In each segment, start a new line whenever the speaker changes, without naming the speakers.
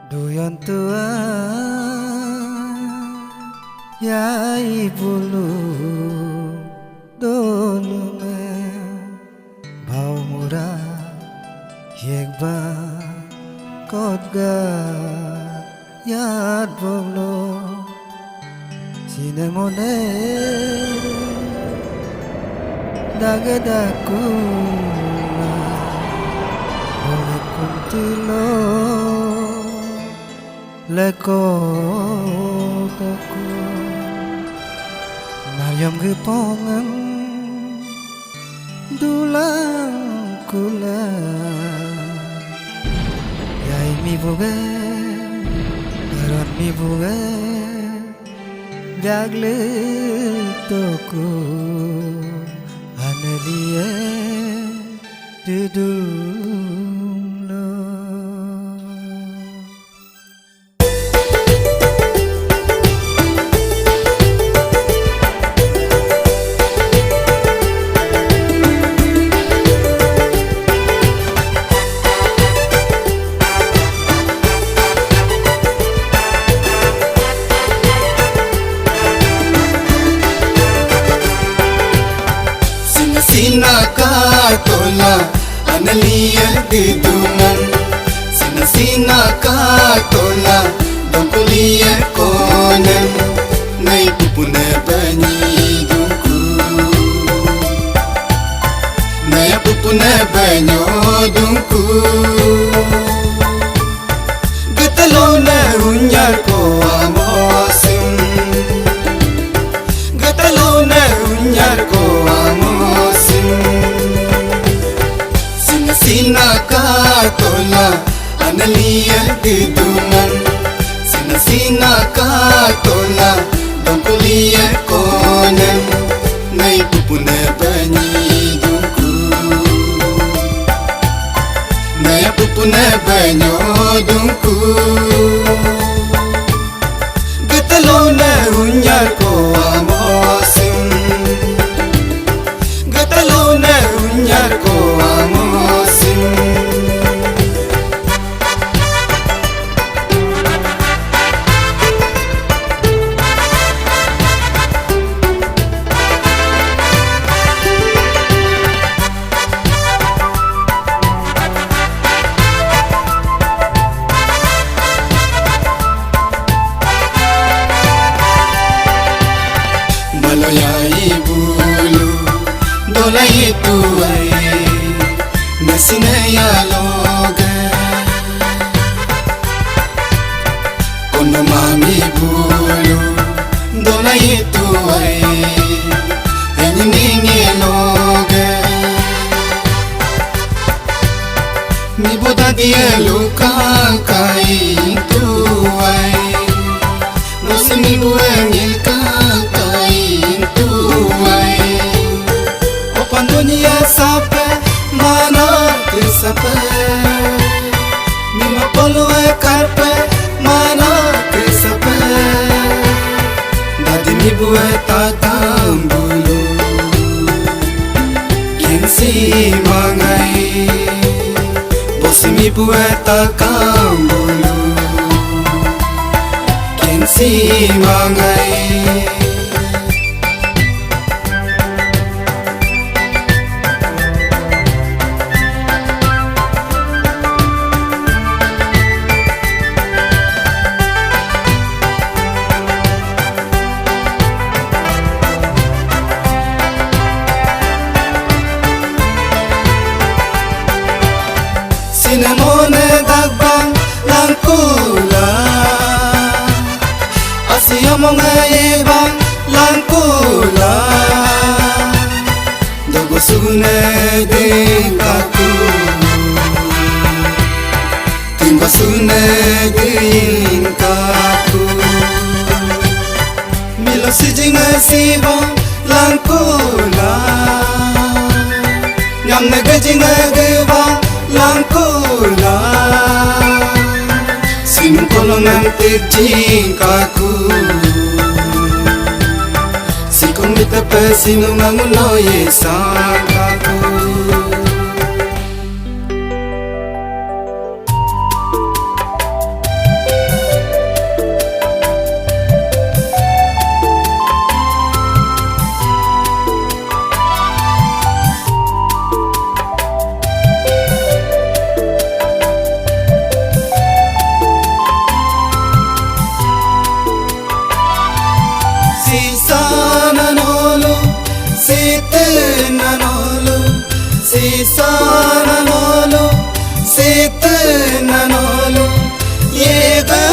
Duyon tua yai bulu dolunge bau murah yekba kotga yad bolo sinemone dagedakula oleh kuntilo leko toko Mariam gepongan dulang kula yai mi buge garon mi buge jagle toko anelie dudung lo
Sinaka tola analia didungan sinaka tola dongkulia konen nai pupuna banyi dungku nai pupuna banyo dungku getalona unyar ko amosim getalona unyar ko Sinaka tola analia didungan sinaka tola dongkulia konen nai pupuna banyi dungku nai pupuna banyo dungku getalona unyar ko amosim getalona unyar ko Yai bulu dolai tuai nasina ya loga kono mami bulu dolai tuai enyingi loga mi boda dia luka kai tuai musimi buangil dunia sape mana kesape nima polue karpe mana kesape dadi mi bue takam bulu kinsi mangai bosi mi bue takam bulu kinsi mangai Sinemone dagbang langkula Asiyamo ngayibang langkula Dogo sune din kaku Timba sune din kaku Milo sijinga sibong langkula Nyam nagajinga gibang langkula sinung kolongan terjing kaku sikong mitape sinung anguloye sang kaku nanolo sit nanolo yega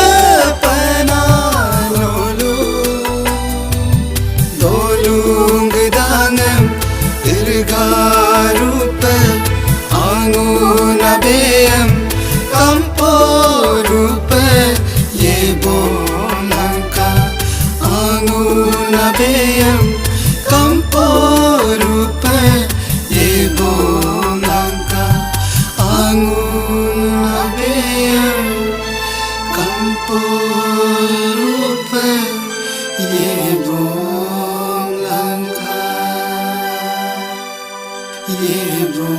panalolo dolung dangam irgarupa anguna beyam kamporupa yebo lanka anguna beyam kamporupa yebo lanka anguna beyam kamporupa yebo lanka yebo